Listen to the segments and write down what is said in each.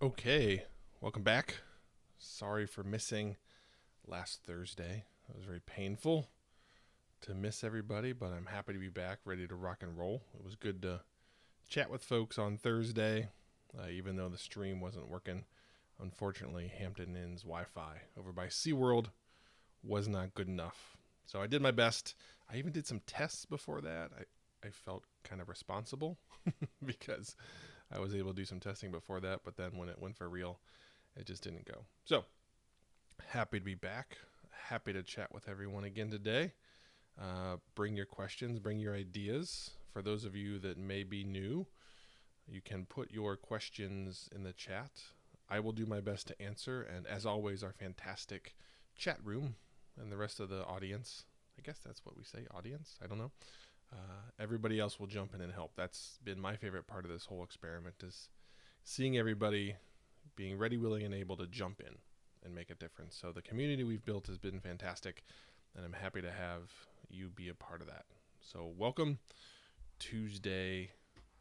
Okay, welcome back. Sorry for missing last Thursday. It was very painful to miss everybody, but I'm happy to be back, ready to rock and roll. It was good to chat with folks on Thursday, even though the stream wasn't working. Unfortunately, Hampton Inn's Wi Fi over by SeaWorld was not good enough. So I did my best. I even did some tests before that. I felt kind of responsible because I was able to do some testing before that, but then when it went for real, it just didn't go. So happy to be back. Happy to chat with everyone again today. Bring your questions, bring your ideas. For those of you that may be new, you can put your questions in the chat. I will do my best to answer. And as always, our fantastic chat room and the rest of the audience. I guess that's what we say, audience. I don't know. Everybody else will jump in and help. That's been my favorite part of this whole experiment is seeing everybody being ready, willing, and able to jump in and make a difference. So the community we've built has been fantastic, and I'm happy to have you be a part of that. So welcome Tuesday.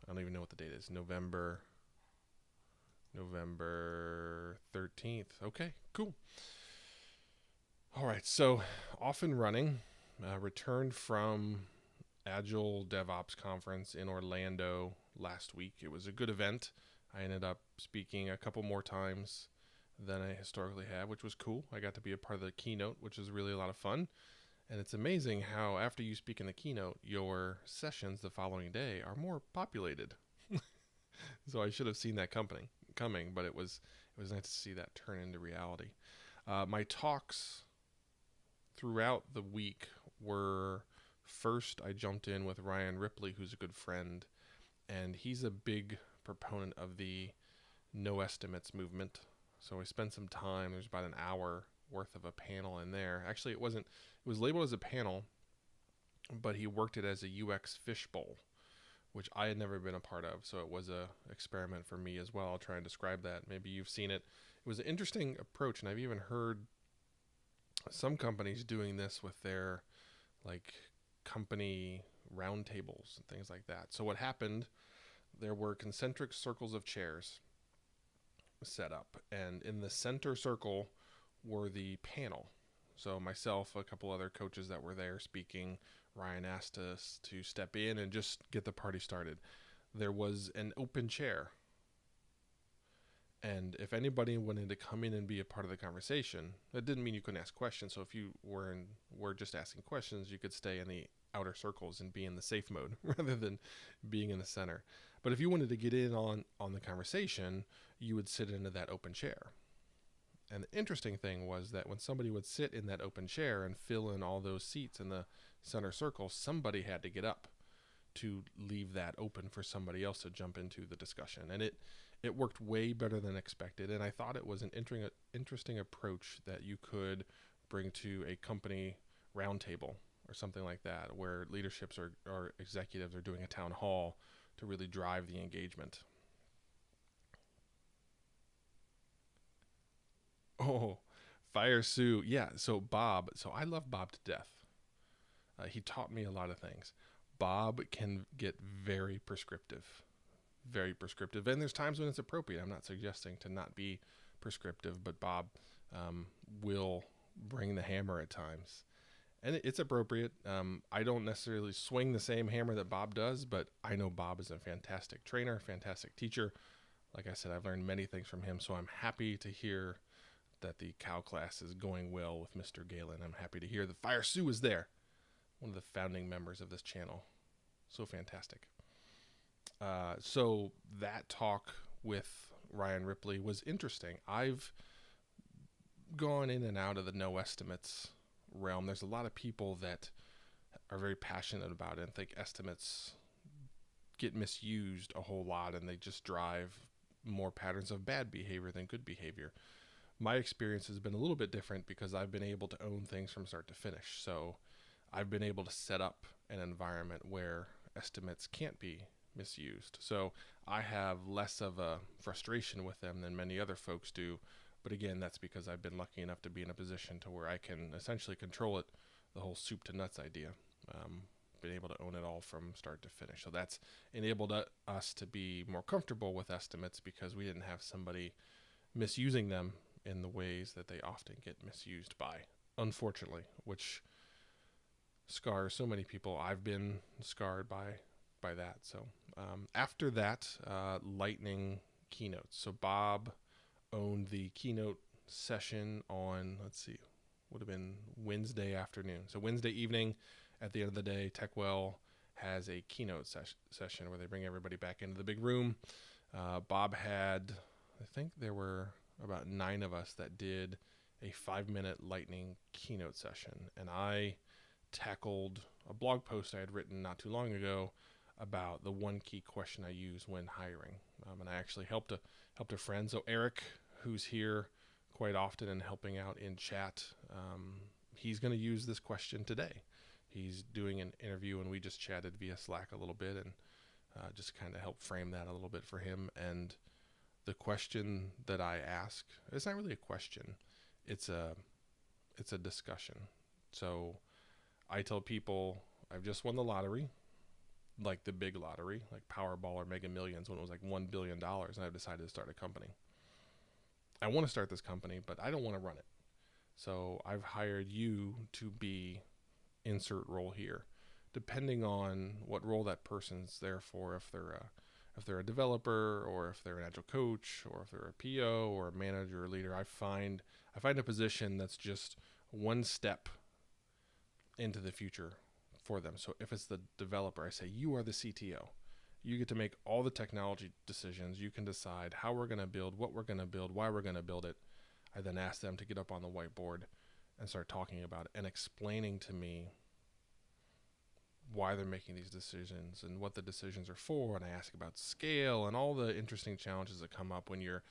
I don't even know what the date is. November 13th. Okay, cool. All right, so off and running. Returned from Agile DevOps conference in Orlando last week. It was a good event. I ended up speaking a couple more times than I historically have, which was cool. I got to be a part of the keynote, which is really a lot of fun. And it's amazing how after you speak in the keynote, your sessions the following day are more populated. So I should have seen that coming, but it was nice to see that turn into reality. My talks throughout the week were first, I jumped in with Ryan Ripley, who's a good friend, and he's a big proponent of the no estimates movement. So I spent some time. There's about an hour worth of a panel in there. Actually, it wasn't. It was labeled as a panel, but he worked it as a UX fishbowl, which I had never been a part of. So it was a experiment for me as well. I'll try and describe that. Maybe you've seen it. It was an interesting approach, and I've even heard some companies doing this with their like company roundtables and things like that. So what happened, there were concentric circles of chairs set up, and in the center circle were the panel. So myself, a couple other coaches that were there speaking, Ryan asked us to step in and just get the party started. There was an open chair, and if anybody wanted to come in and be a part of the conversation, that didn't mean you couldn't ask questions. So if you were just asking questions, you could stay in the outer circles and be in the safe mode rather than being in the center. But if you wanted to get in on the conversation, you would sit into that open chair. And the interesting thing was that when somebody would sit in that open chair and fill in all those seats in the center circle, somebody had to get up to leave that open for somebody else to jump into the discussion. And it worked way better than expected. And I thought it was an interesting approach that you could bring to a company roundtable or something like that, where leaderships or executives are doing a town hall to really drive the engagement. Oh, Fire Sue. Yeah, so Bob. So I love Bob to death. He taught me a lot of things. Bob can get very prescriptive. Very prescriptive. And there's times when it's appropriate. I'm not suggesting to not be prescriptive, but Bob will bring the hammer at times. And it's appropriate. I don't necessarily swing the same hammer that Bob does, but I know Bob is a fantastic trainer, fantastic teacher. Like I said, I've learned many things from him, so I'm happy to hear that the cow class is going well with Mr. Galen. I'm happy to hear that Fire Sue is there, one of the founding members of this channel. So fantastic. So that talk with Ryan Ripley was interesting. I've gone in and out of the no estimates realm. There's a lot of people that are very passionate about it and think estimates get misused a whole lot, and they just drive more patterns of bad behavior than good behavior. My experience has been a little bit different because I've been able to own things from start to finish. So I've been able to set up an environment where estimates can't be misused. So I have less of a frustration with them than many other folks do. But again, that's because I've been lucky enough to be in a position to where I can essentially control it, the whole soup to nuts idea. been able to own it all from start to finish. So that's enabled us to be more comfortable with estimates because we didn't have somebody misusing them in the ways that they often get misused by, unfortunately, which scars so many people. I've been scarred by that. So after that, lightning keynotes. So Bob owned the keynote session on, let's see, would have been Wednesday afternoon. So Wednesday evening, at the end of the day, TechWell has a keynote session where they bring everybody back into the big room. Bob had, I think there were about 9 of us that did a 5-minute lightning keynote session. And I tackled a blog post I had written not too long ago about the one key question I use when hiring. And I actually helped a friend. So Eric, who's here quite often and helping out in chat, he's going to use this question today. He's doing an interview, and we just chatted via Slack a little bit and just kind of helped frame that a little bit for him. And the question that I ask, it's not really a question, it's a discussion. So I tell people I've just won the lottery, like the big lottery, like Powerball or Mega Millions, when it was like $1 billion, and I've decided to start a company. I want to start this company, but I don't want to run it. So I've hired you to be insert role here, depending on what role that person's there for. If they're a developer, or if they're an agile coach, or if they're a PO or a manager or leader, I find a position that's just one step into the future for them. So if it's the developer, I say, you are the CTO. You get to make all the technology decisions. You can decide how we're going to build, what we're going to build, why we're going to build it. I then ask them to get up on the whiteboard and start talking about it and explaining to me why they're making these decisions and what the decisions are for. And I ask about scale and all the interesting challenges that come up when you're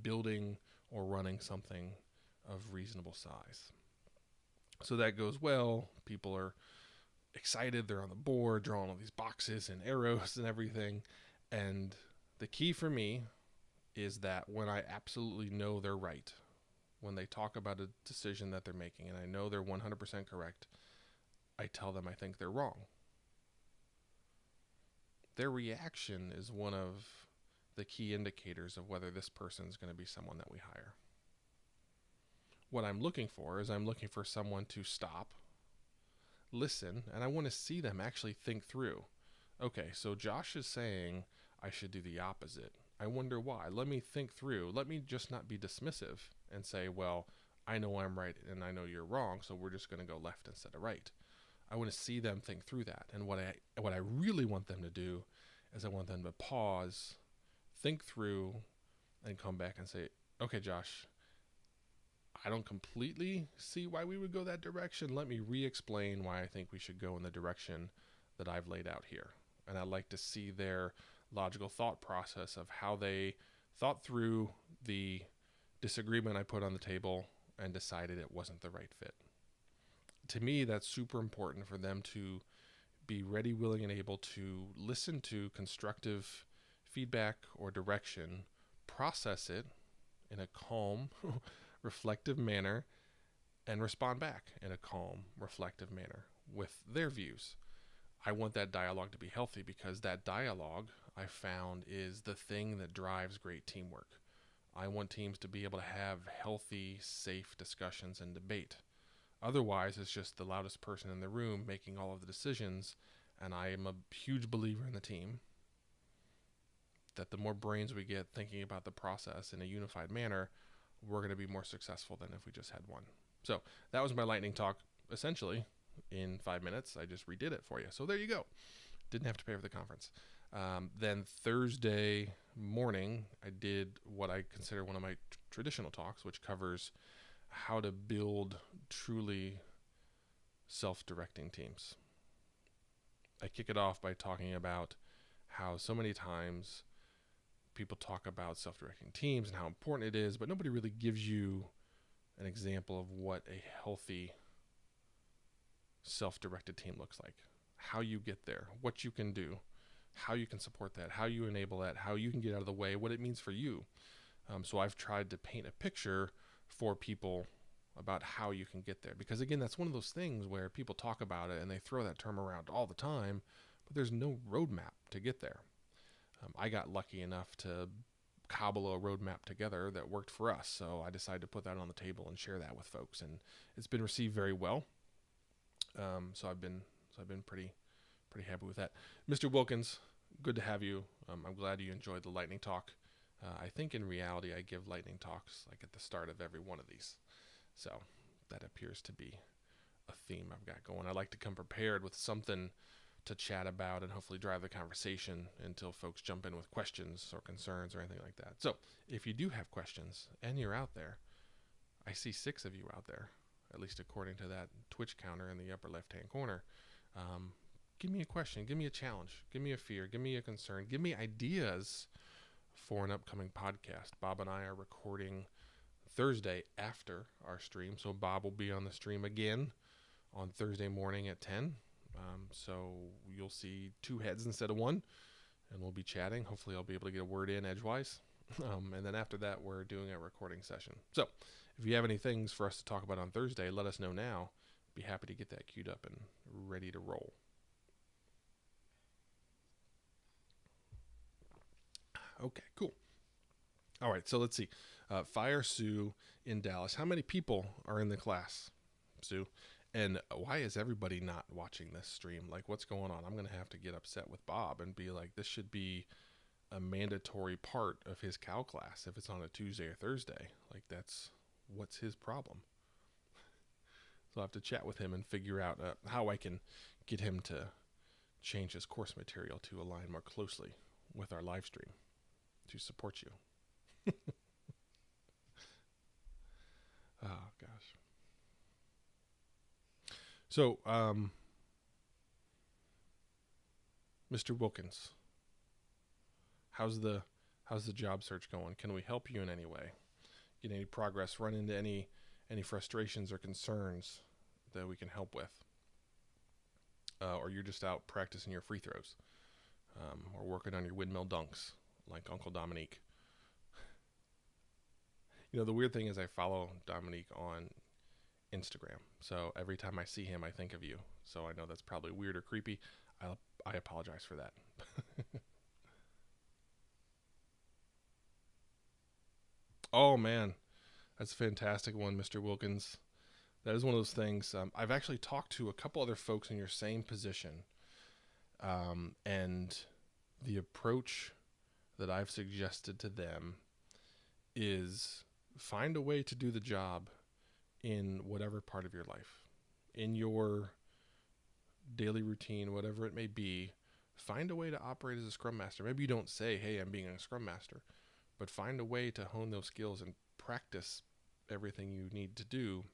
building or running something of reasonable size. So that goes well. People are excited. They're on the board, drawing all these boxes and arrows and everything. And the key for me is that when I absolutely know they're right, when they talk about a decision that they're making and I know they're 100% correct, I tell them I think they're wrong. Their reaction is one of the key indicators of whether this person is going to be someone that we hire. What I'm looking for is someone to stop, listen, and I want to see them actually think through. Okay, so Josh is saying I should do the opposite. I wonder why. Let me think through. Let me just not be dismissive and say, well, I know I'm right and I know you're wrong, so we're just going to go left instead of right. I want to see them think through that. And what I really want them to do is I want them to pause, think through, and come back and say, okay, Josh, I don't completely see why we would go that direction. Let me re-explain why I think we should go in the direction that I've laid out here. And I'd like to see their logical thought process of how they thought through the disagreement I put on the table and decided it wasn't the right fit. To me, that's super important for them to be ready, willing, and able to listen to constructive feedback or direction, process it in a calm, reflective manner, and respond back in a calm, reflective manner with their views. I want that dialogue to be healthy because that dialogue, I found, is the thing that drives great teamwork. I want teams to be able to have healthy, safe discussions and debate. Otherwise, it's just the loudest person in the room making all of the decisions, and I am a huge believer in the team that the more brains we get thinking about the process in a unified manner, we're going to be more successful than if we just had one. So that was my lightning talk, essentially, in 5 minutes. I just redid it for you. So there you go. Didn't have to pay for the conference. Then Thursday morning, I did what I consider one of my traditional talks, which covers how to build truly self-directing teams. I kick it off by talking about how so many times people talk about self-directing teams and how important it is, but nobody really gives you an example of what a healthy self-directed team looks like, how you get there, what you can do, how you can support that, how you enable that, how you can get out of the way, what it means for you. So I've tried to paint a picture for people about how you can get there. Because again, that's one of those things where people talk about it and they throw that term around all the time, but there's no roadmap to get there. I got lucky enough to cobble a roadmap together that worked for us, so I decided to put that on the table and share that with folks, and it's been received very well. So I've been pretty happy with that. Mr. Wilkins, good to have you. I'm glad you enjoyed the lightning talk. I think in reality I give lightning talks like at the start of every one of these, so that appears to be a theme I've got going. I like to come prepared with something to chat about and hopefully drive the conversation until folks jump in with questions or concerns or anything like that. So if you do have questions and you're out there, I see 6 of you out there, at least according to that Twitch counter in the upper left-hand corner. Give me a question, give me a challenge, give me a fear, give me a concern, give me ideas for an upcoming podcast. Bob and I are recording Thursday after our stream, so Bob will be on the stream again on Thursday morning at 10. So you'll see 2 heads instead of 1, and we'll be chatting. Hopefully I'll be able to get a word in edgewise. And then after that, we're doing a recording session. So if you have any things for us to talk about on Thursday, let us know now. Be happy to get that queued up and ready to roll. Okay, cool. All right, so let's see. Fire Sue in Dallas. How many people are in the class, Sue? And why is everybody not watching this stream? Like, what's going on? I'm going to have to get upset with Bob and be like, this should be a mandatory part of his Cal class if it's on a Tuesday or Thursday. Like, what's his problem? So I'll have to chat with him and figure out how I can get him to change his course material to align more closely with our live stream to support you. Oh, gosh. So, Mr. Wilkins, how's the job search going? Can we help you in any way? Get any progress? Run into any frustrations or concerns that we can help with? Or you're just out practicing your free throws, or working on your windmill dunks like Uncle Dominique. You know, the weird thing is I follow Dominique on Instagram, so every time I see him I think of you, so I know that's probably weird or creepy. I apologize for that. Oh man, that's a fantastic one, Mr. Wilkins. That is one of those things. I've actually talked to a couple other folks in your same position, and the approach that I've suggested to them is find a way to do the job in whatever part of your life, in your daily routine, whatever it may be. Find a way to operate as a Scrum Master. Maybe you don't say, hey, I'm being a Scrum Master, but find a way to hone those skills and practice everything you need to do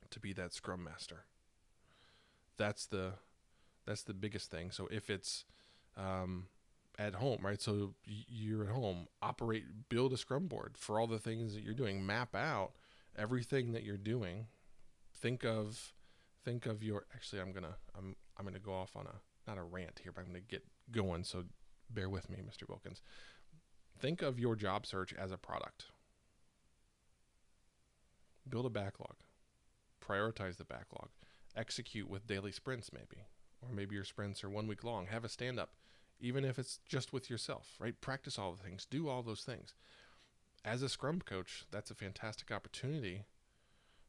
to be that Scrum Master. That's the biggest thing. So if it's at home, right? So you're at home, build a Scrum board for all the things that you're doing. Map out everything that you're doing. Think of your, actually I'm gonna go off on not a rant here, but I'm gonna get going, so bear with me, Mr. Wilkins. Think of your job search as a product. Build a backlog. Prioritize the backlog. Execute with daily sprints, maybe. Or maybe your sprints are 1 week long. Have a stand-up, even if it's just with yourself, right? Practice all the things. Do all those things. As a Scrum coach, that's a fantastic opportunity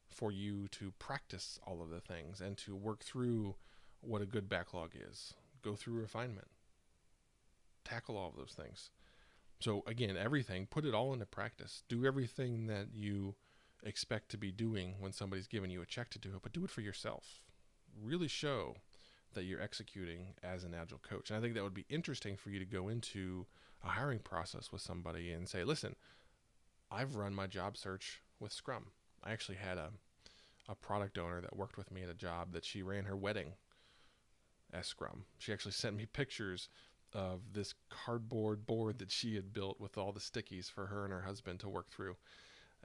for you to practice all of the things and to work through what a good backlog is. Go through refinement. Tackle all of those things. So again, everything, put it all into practice. Do everything that you expect to be doing when somebody's giving you a check to do it, but do it for yourself. Really show that you're executing as an Agile coach. And I think that would be interesting for you to go into a hiring process with somebody and say, listen, I've run my job search with Scrum. I actually had a product owner that worked with me at a job that she ran her wedding as Scrum. She actually sent me pictures of this cardboard board that she had built with all the stickies for her and her husband to work through.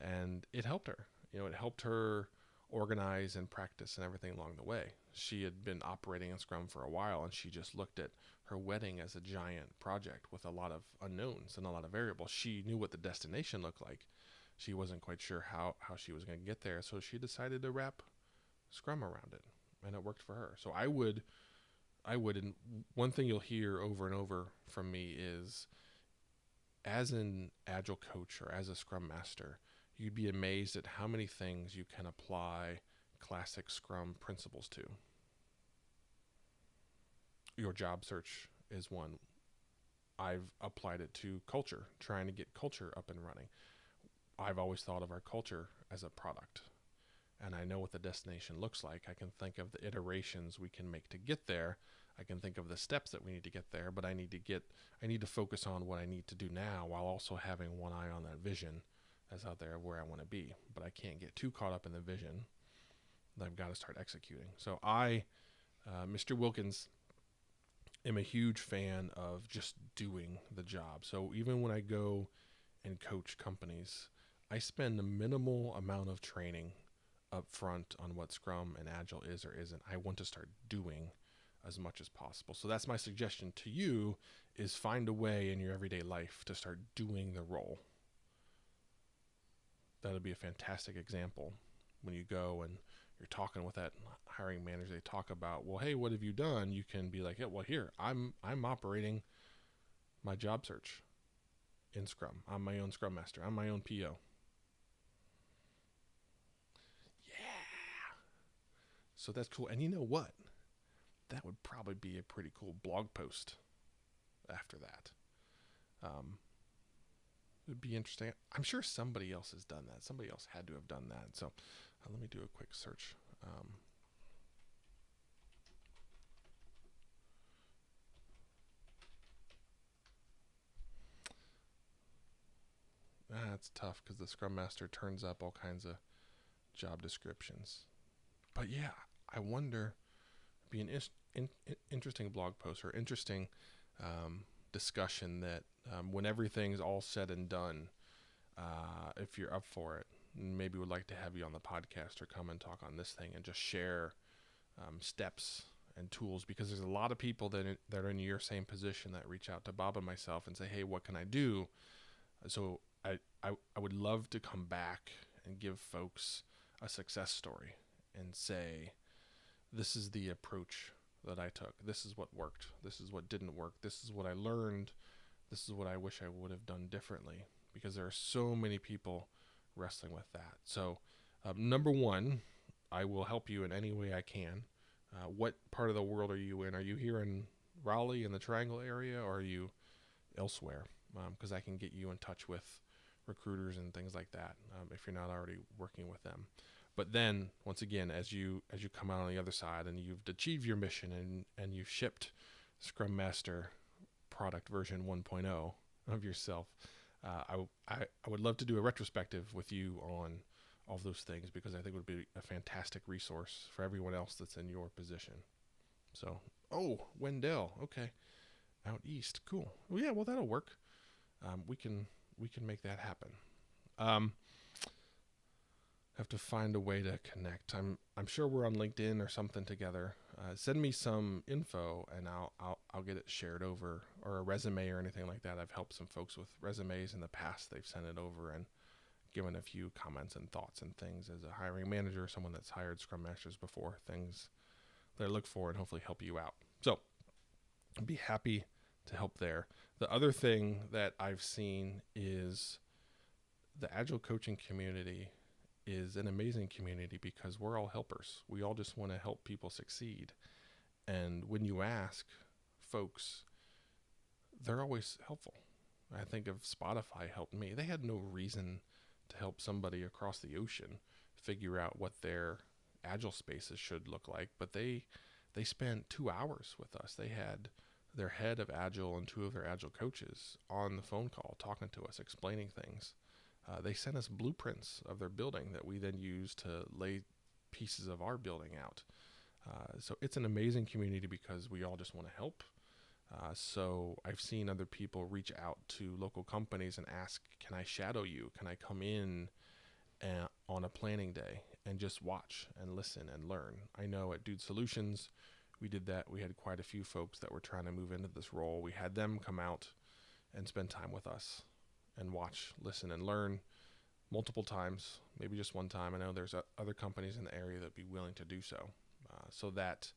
And it helped her. It helped her organize and practice and everything along the way. She had been operating in Scrum for a while, and she just looked at her wedding as a giant project with a lot of unknowns and a lot of variables. She knew what the destination looked like. she wasn't quite sure how she was going to get there. So she decided to wrap Scrum around it, and it worked for her. So I would, and one thing you'll hear over and over from me is, as an Agile coach or as a Scrum Master, you'd be amazed at how many things you can apply classic Scrum principles to. Your job search is one. I've applied it to culture, trying to get culture up and running. I've always thought of our culture as a product, and I know what the destination looks like. I can think of the iterations we can make to get there. I can think of the steps that we need to get there, but I need to focus on what I need to do now while also having one eye on that vision that's out there of where I want to be. But I can't get too caught up in the vision. I've got to start executing. So Mr. Wilkins, am a huge fan of just doing the job. So even when I go and coach companies, I spend a minimal amount of training up front on what Scrum and Agile is or isn't. I want to start doing as much as possible. So that's my suggestion to you, is find a way in your everyday life to start doing the role. That'll be a fantastic example when you go and you're talking with that hiring manager. They talk about, well, hey, what have you done? You can be like, yeah, well, here, I'm operating my job search in Scrum. I'm my own Scrum Master. I'm my own PO. Yeah. So that's cool. And you know what? That would probably be a pretty cool blog post after that. It would be interesting. I'm sure somebody else has done that. Somebody else had to have done that. So let me do a quick search. It's tough because the Scrum Master turns up all kinds of job descriptions. But yeah, I wonder, be an interesting blog post or interesting discussion that when everything's all said and done, if you're up for it, maybe would like to have you on the podcast or come and talk on this thing and just share steps and tools, because there's a lot of people that are in your same position that reach out to Bob and myself and say, hey, what can I do? So I would love to come back and give folks a success story and say, this is the approach that I took. This is what worked. This is what didn't work. This is what I learned. This is what I wish I would have done differently, because there are so many people wrestling with that. So number one, I will help you in any way I can. What part of the world are you in? Are you here in Raleigh in the Triangle area, or are you elsewhere? Because I can get you in touch with recruiters and things like that if you're not already working with them. But then, once again, as you come out on the other side and you've achieved your mission and you've shipped Scrum Master product version 1.0 of yourself, I would love to do a retrospective with you on all of those things, because I think it would be a fantastic resource for everyone else that's in your position. So, Wendell, okay, out east, cool. Well, yeah, well, that'll work. We can make that happen. Have to find a way to connect. I'm sure we're on LinkedIn or something together. Send me some info and I'll get it shared over, or a resume or anything like that. I've helped some folks with resumes in the past. They've sent it over and given a few comments and thoughts and things as a hiring manager, someone that's hired Scrum Masters before, things that I look for and hopefully help you out. So I'd be happy to help there. The other thing that I've seen is the Agile coaching community is an amazing community, because we're all helpers. We all just want to help people succeed. And when you ask folks, they're always helpful. I think of Spotify helped me. They had no reason to help somebody across the ocean figure out what their Agile spaces should look like, but they spent 2 hours with us. They had their head of Agile and 2 of their Agile coaches on the phone call talking to us, explaining things. They sent us blueprints of their building that we then use to lay pieces of our building out. So it's an amazing community because we all just want to help. So I've seen other people reach out to local companies and ask, can I shadow you? Can I come in on a planning day and just watch and listen and learn? I know at Dude Solutions, we did that. We had quite a few folks that were trying to move into this role. We had them come out and spend time with us and watch, listen, and learn. multiple times, maybe just one time. I know there's other companies in the area that would be willing to do so. So that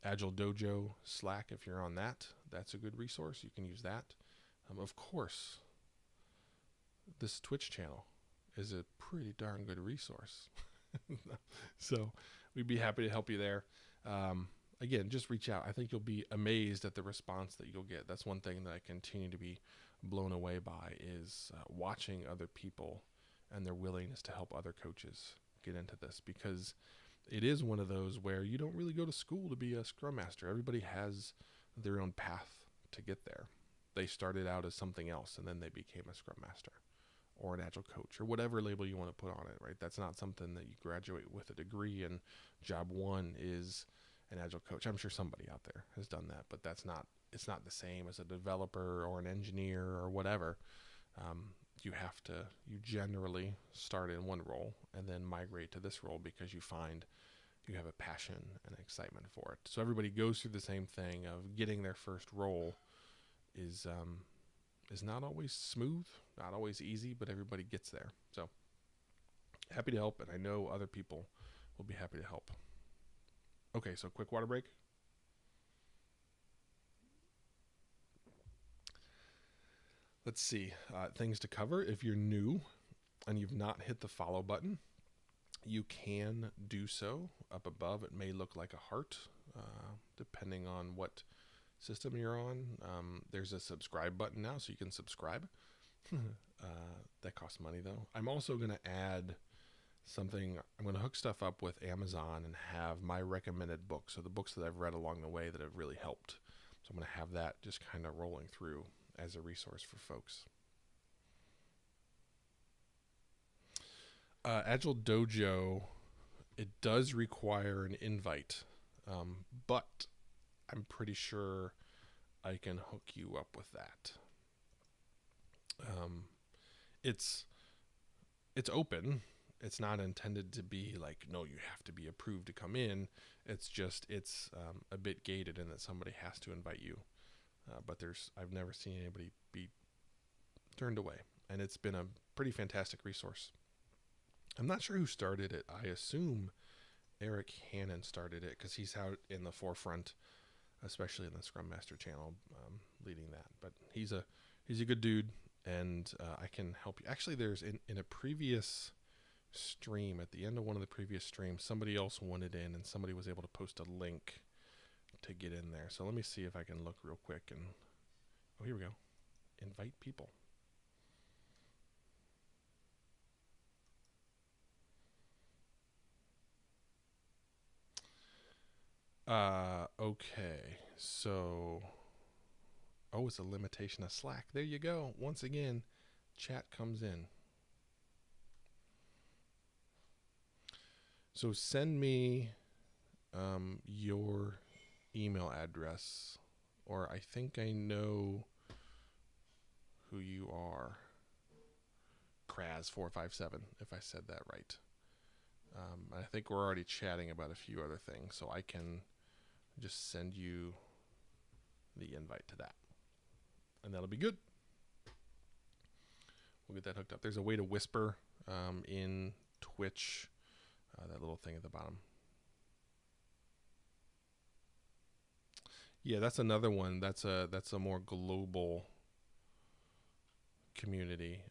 Agile Dojo Slack, if you're on that, that's a good resource. You can use that. Of course, this Twitch channel is a pretty darn good resource. So we'd be happy to help you there. Again, just reach out. I think you'll be amazed at the response that you'll get. That's one thing that I continue to be blown away by is watching other people and their willingness to help other coaches get into this, because it is one of those where you don't really go to school to be a Scrum Master. Everybody has their own path to get there. They started out as something else and then they became a Scrum Master or an Agile coach or whatever label you want to put on it, right? That's not something that you graduate with a degree and job one is an Agile coach. I'm sure somebody out there has done that, but it's not the same as a developer or an engineer or whatever. You generally start in one role and then migrate to this role because you find you have a passion and excitement for it. So everybody goes through the same thing of getting their first role is not always smooth, not always easy, but everybody gets there. So happy to help, and I know other people will be happy to help. Okay, so quick water break. Let's see, things to cover. If you're new and you've not hit the follow button, you can do so. Up above, it may look like a heart, depending on what system you're on. There's a subscribe button now, so you can subscribe. That costs money, though. I'm also going to add something. I'm going to hook stuff up with Amazon and have my recommended books, so the books that I've read along the way that have really helped. So I'm going to have that just kind of rolling through as a resource for folks. Agile Dojo, it does require an invite, but I'm pretty sure I can hook you up with that. It's open. It's not intended to be like, no, you have to be approved to come in. It's just, it's a bit gated in that somebody has to invite you. But I've never seen anybody be turned away. And it's been a pretty fantastic resource. I'm not sure who started it. I assume Eric Hannon started it because he's out in the forefront, especially in the Scrum Master channel, leading that. But he's a good dude, and I can help you. Actually, there's in a previous stream, at the end of one of the previous streams, somebody else wanted in, and somebody was able to post a link to get in there. So let me see if I can look real quick. And oh, here we go. Invite people. Okay, so, oh, it's a limitation of Slack. There you go. Once again, chat comes in. So send me your email address, or I think I know who you are. Kraz457, if I said that right. I think we're already chatting about a few other things, so I can just send you the invite to that, and that'll be good. We'll get that hooked up. There's a way to whisper in Twitch, that little thing at the bottom. Yeah, that's another one. That's a more global community.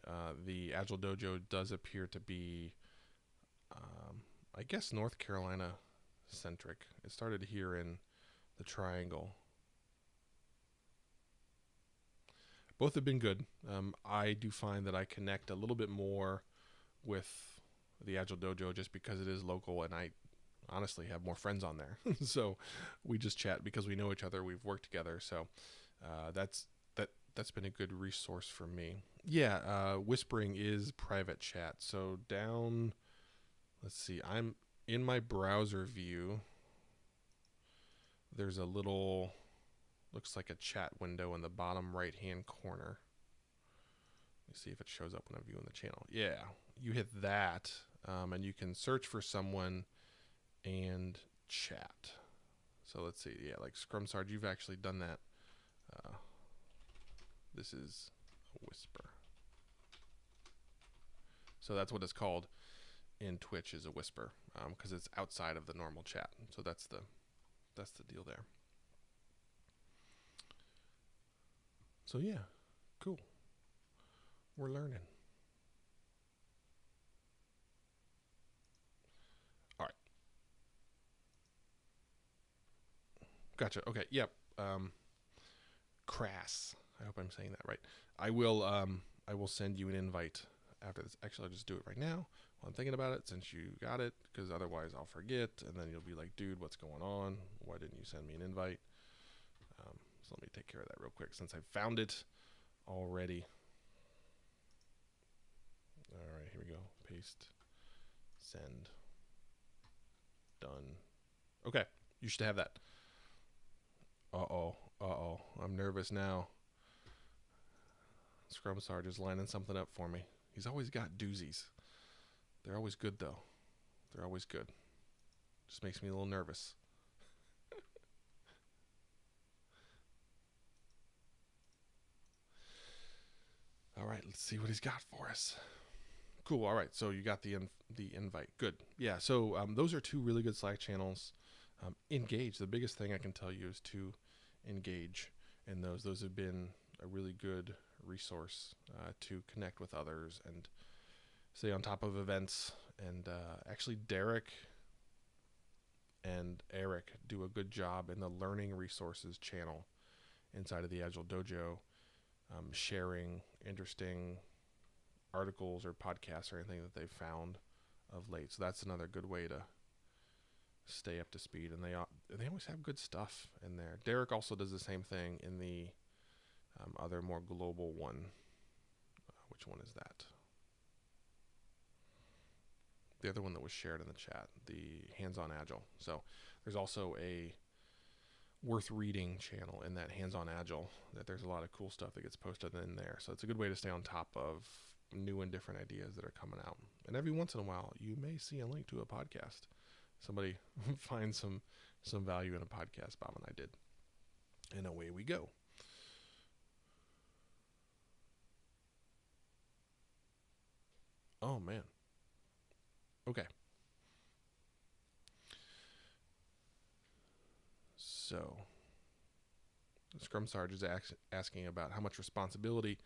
The Agile Dojo does appear to be, I guess, North Carolina centric. It started here in the Triangle. Both have been good. I do find that I connect a little bit more with the Agile Dojo just because it is local, and I honestly have more friends on there. So we just chat because we know each other. We've worked together. So that's been a good resource for me. Yeah, whispering is private chat. So down, let's see, I'm in my browser view. There's a little, looks like a chat window in the bottom right hand corner. Let me see if it shows up when I'm viewing the channel. Yeah, you hit that, and you can search for someone and chat. So let's see, yeah, like Scrum Sarge, you've actually done that. This is a whisper. So that's what it's called in Twitch, is a whisper, because it's outside of the normal chat. So that's the deal there. So yeah, cool. We're learning. All right. Gotcha. Okay. Yep. Crass. I hope I'm saying that right. I will send you an invite after this. Actually, I'll just do it right now while I'm thinking about it, since you got it, because otherwise I'll forget, and then you'll be like, dude, what's going on? Why didn't you send me an invite? So let me take care of that real quick, since I found it already. All right, here we go. Paste, send, done. Okay, you should have that. Uh-oh. I'm nervous now. Scrum Sarge is lining something up for me. He's always got doozies. They're always good, though. They're always good. Just makes me a little nervous. All right, let's see what he's got for us. Cool. All right, so you got the invite. Good. Yeah, so those are two really good Slack channels. Engage. The biggest thing I can tell you is to engage in those. Those have been a really good resource to connect with others and stay on top of events. And actually, Derek and Eric do a good job in the learning resources channel inside of the Agile Dojo, sharing interesting articles or podcasts or anything that they've found of late. So that's another good way to stay up to speed, and they always have good stuff in there. Derek also does the same thing in the other more global one. Which one is that? The other one that was shared in the chat, the Hands-on Agile. So there's also a worth reading channel in that Hands-on Agile, that there's a lot of cool stuff that gets posted in there. So it's a good way to stay on top of new and different ideas that are coming out. And every once in a while, you may see a link to a podcast. Somebody finds some value in a podcast Bob and I did. And away we go. Oh, man. Okay. So, Scrum Sarge is asking about how much responsibility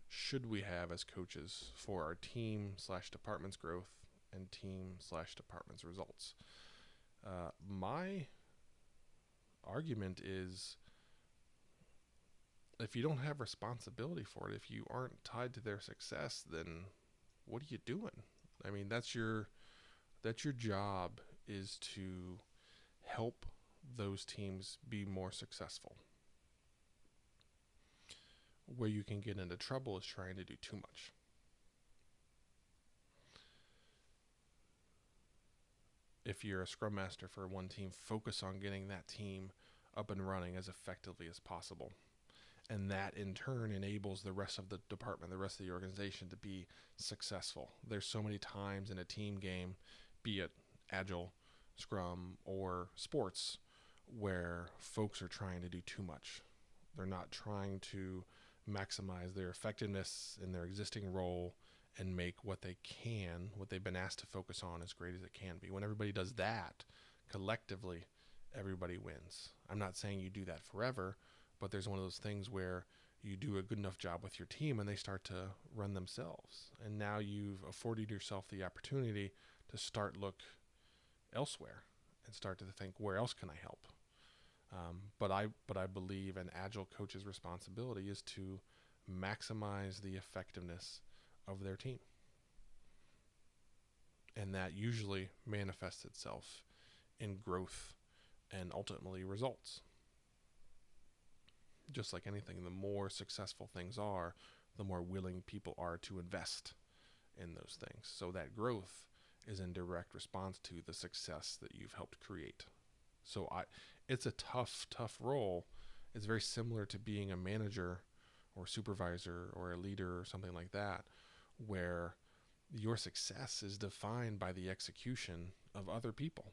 should we have as coaches for our team/department's growth and team/department's results. My argument is, if you don't have responsibility for it, if you aren't tied to their success, then what are you doing? I mean, that's your job, is to help those teams be more successful. Where you can get into trouble is trying to do too much. If you're a scrum master for one team, focus on getting that team up and running as effectively as possible. And that in turn enables the rest of the department, the rest of the organization, to be successful. There's so many times in a team game, be it Agile, Scrum, or sports, where folks are trying to do too much. They're not trying to maximize their effectiveness in their existing role and make what they've been asked to focus on, as great as it can be. When everybody does that collectively, everybody wins. I'm not saying you do that forever, but there's one of those things where you do a good enough job with your team and they start to run themselves. And now you've afforded yourself the opportunity to start look elsewhere and start to think, where else can I help? But I believe an Agile coach's responsibility is to maximize the effectiveness of their team. And that usually manifests itself in growth and ultimately results. Just like anything, the more successful things are, the more willing people are to invest in those things. So that growth is in direct response to the success that you've helped create. So it's a tough role. It's very similar to being a manager or supervisor or a leader or something like that, where your success is defined by the execution of other people.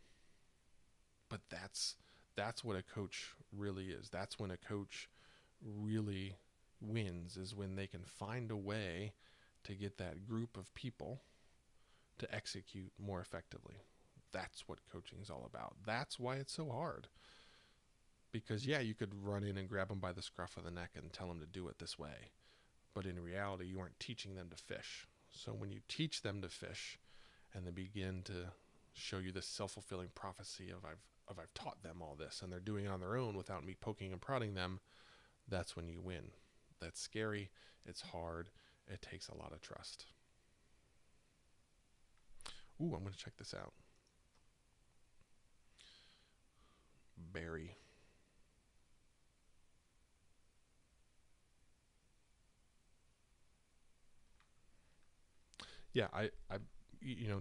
But that's what a coach really is. That's when a coach really wins, is when they can find a way to get that group of people to execute more effectively. That's what coaching is all about. That's why it's so hard. Because, yeah, you could run in and grab them by the scruff of the neck and tell them to do it this way. But in reality, you aren't teaching them to fish. So when you teach them to fish and they begin to show you this self-fulfilling prophecy of I've taught them all this and they're doing it on their own without me poking and prodding them, that's when you win. That's scary. It's hard. It takes a lot of trust. Ooh, I'm going to check this out. Barry. Yeah,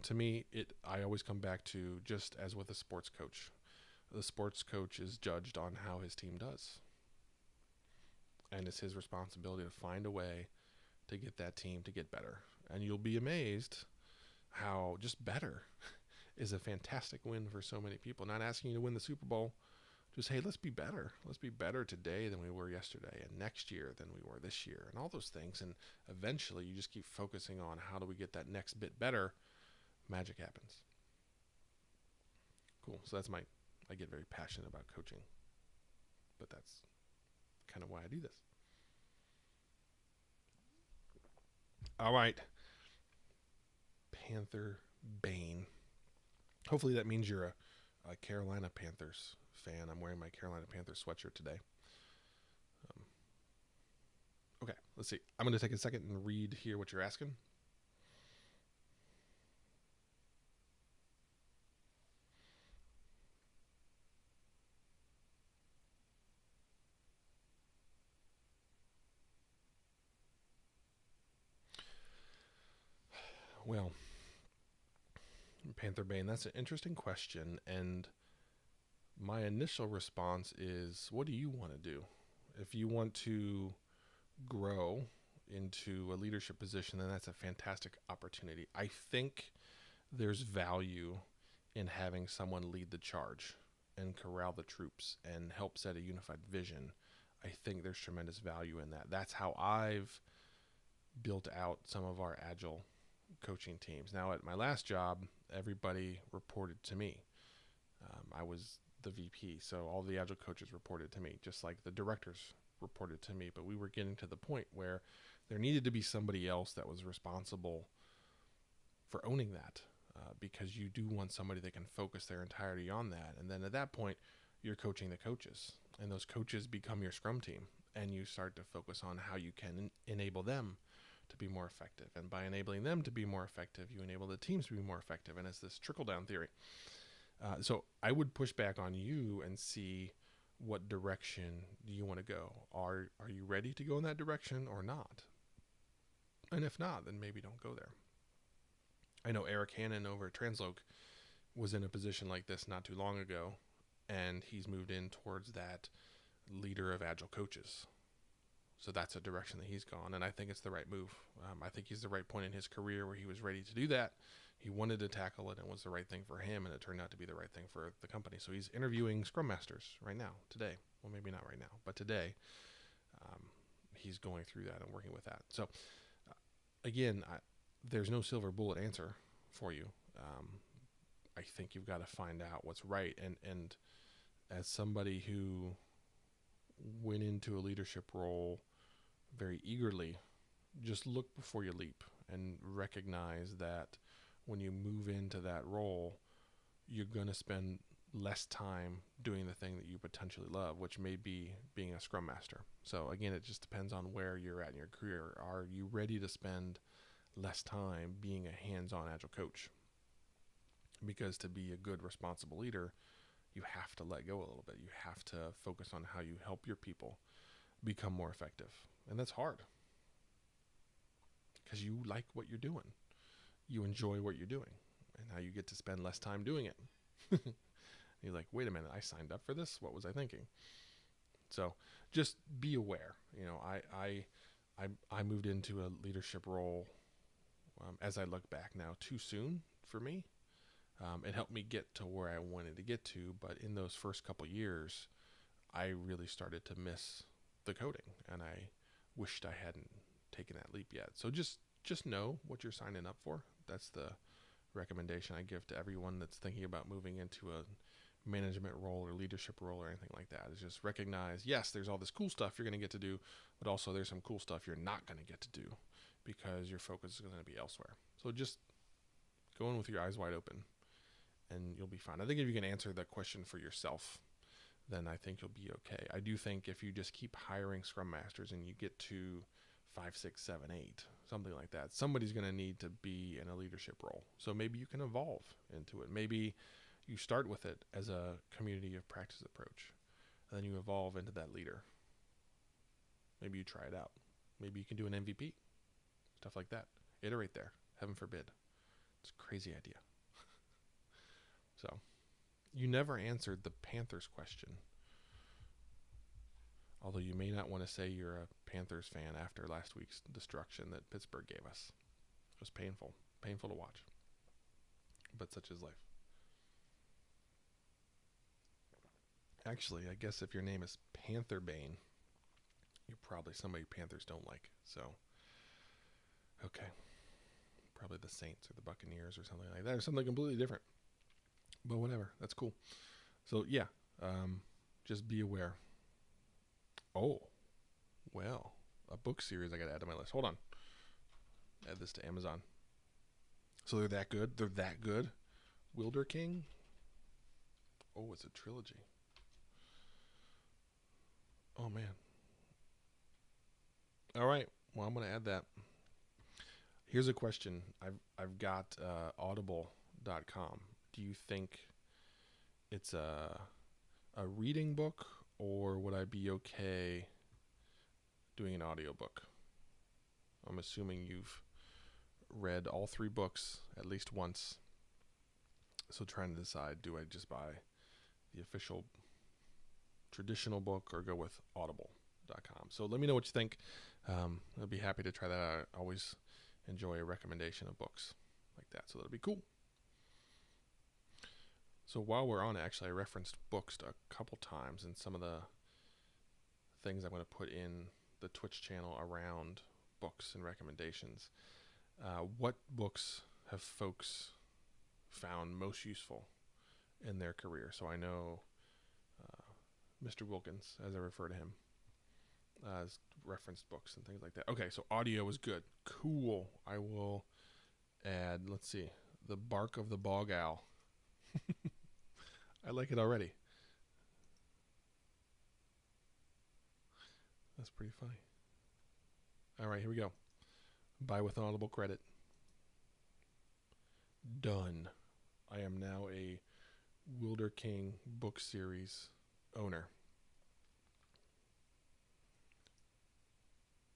to me, I always come back to, just as with a sports coach. The sports coach is judged on how his team does. And it's his responsibility to find a way to get that team to get better. And you'll be amazed how just better is a fantastic win for so many people. Not asking you to win the Super Bowl, just, hey, let's be better. Let's be better today than we were yesterday, and next year than we were this year, and all those things. And eventually you just keep focusing on how do we get that next bit better. Magic happens. Cool. So I get very passionate about coaching, but that's kind of why I do this. All right. Panther Bane. Hopefully that means you're a Carolina Panthers fan. I'm wearing my Carolina Panthers sweatshirt today. Okay, let's see. I'm going to take a second and read here what you're asking. Well, Panther Bane, that's an interesting question. And my initial response is, what do you want to do? If you want to grow into a leadership position, then that's a fantastic opportunity. I think there's value in having someone lead the charge and corral the troops and help set a unified vision. I think there's tremendous value in that. That's how I've built out some of our agile coaching teams. Now, at my last job, everybody reported to me. I was the VP, so all the agile coaches reported to me, just like the directors reported to me. But we were getting to the point where there needed to be somebody else that was responsible for owning that, because you do want somebody that can focus their entirety on that. And then at that point, you're coaching the coaches, and those coaches become your scrum team, and you start to focus on how you can enable them to be more effective. And by enabling them to be more effective, you enable the teams to be more effective. And it's this trickle-down theory. So I would push back on you and see what direction do you want to go. Are you ready to go in that direction or not? And if not, then maybe don't go there. I know Eric Hannon over at Transloc was in a position like this not too long ago, and he's moved in towards that leader of agile coaches. So that's a direction that he's gone, and I think it's the right move. I think he's the right point in his career where he was ready to do that. He wanted to tackle it, and it was the right thing for him, and it turned out to be the right thing for the company. So he's interviewing Scrum Masters right now, today. Well, maybe not right now, but today he's going through that and working with that. So again, there's no silver bullet answer for you. I think you've got to find out what's right. And as somebody who went into a leadership role very eagerly, just look before you leap and recognize that when you move into that role, you're going to spend less time doing the thing that you potentially love, which may be being a scrum master. So again, it just depends on where you're at in your career. Are you ready to spend less time being a hands-on agile coach? Because to be a good, responsible leader, you have to let go a little bit. You have to focus on how you help your people become more effective. And that's hard because you like what you're doing. You enjoy what you're doing. And now you get to spend less time doing it. You're like, wait a minute, I signed up for this? What was I thinking? So just be aware. You know, I moved into a leadership role, as I look back now, too soon for me. It helped me get to where I wanted to get to, but in those first couple years, I really started to miss the coding, and I wished I hadn't taken that leap yet. So just just know what you're signing up for. That's the recommendation I give to everyone that's thinking about moving into a management role or leadership role or anything like that. Is just recognize, yes, there's all this cool stuff you're going to get to do, but also there's some cool stuff you're not going to get to do because your focus is going to be elsewhere. So just go in with your eyes wide open and you'll be fine. I think if you can answer that question for yourself, then I think you'll be okay. I do think if you just keep hiring Scrum Masters and you get to 5, 6, 7, 8, something like that, somebody's going to need to be in a leadership role. So maybe you can evolve into it. Maybe you start with it as a community of practice approach, and then you evolve into that leader. Maybe you try it out. Maybe you can do an MVP, stuff like that. Iterate there, heaven forbid. It's a crazy idea. So, you never answered the Panthers question. Although you may not want to say you're a Panthers fan after last week's destruction that Pittsburgh gave us. It was painful. Painful to watch. But such is life. Actually, I guess if your name is Pantherbane, you're probably somebody Panthers don't like. So, okay. Probably the Saints or the Buccaneers or something like that, or something completely different. But whatever, that's cool. So yeah, just be aware. Oh, well, a book series I got to add to my list. Hold on. Add this to Amazon. So they're that good? They're that good? Wilder King? Oh, it's a trilogy. Oh, man. All right. Well, I'm going to add that. Here's a question. I've got audible.com. Do you think it's a reading book, or would I be okay doing an audiobook? I'm assuming you've read all 3 books at least once. So trying to decide, do I just buy the official traditional book or go with audible.com? So let me know what you think. I'd be happy to try that out. I always enjoy a recommendation of books like that. So that'll be cool. So while we're on it, actually, I referenced books a couple times, and some of the things I'm going to put in the Twitch channel around books and recommendations. What books have folks found most useful in their career? So I know Mr. Wilkins, as I refer to him, has referenced books and things like that. Okay, so audio is good. Cool. I will add, let's see, The Bark of the Bog Owl. I like it already. That's pretty funny. All right, here we go. Buy with Audible credit. Done. I am now a Wilder King book series owner.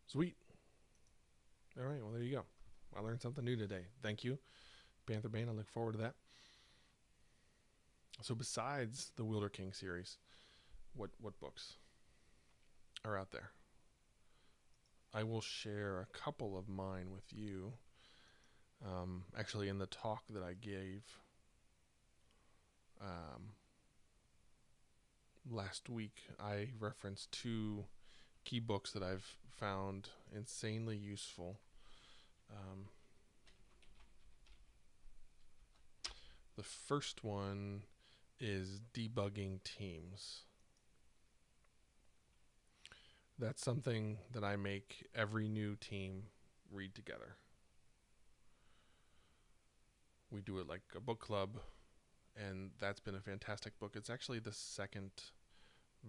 Sweet. All right, well, there you go. I learned something new today. Thank you, Pantherbane. I look forward to that. So besides the Wilder King series, what books are out there? I will share a couple of mine with you. Actually, in the talk that I gave last week, I referenced 2 key books that I've found insanely useful. The first one is Debugging Teams. That's something that I make every new team read together. We do it like a book club, and that's been a fantastic book. It's actually the second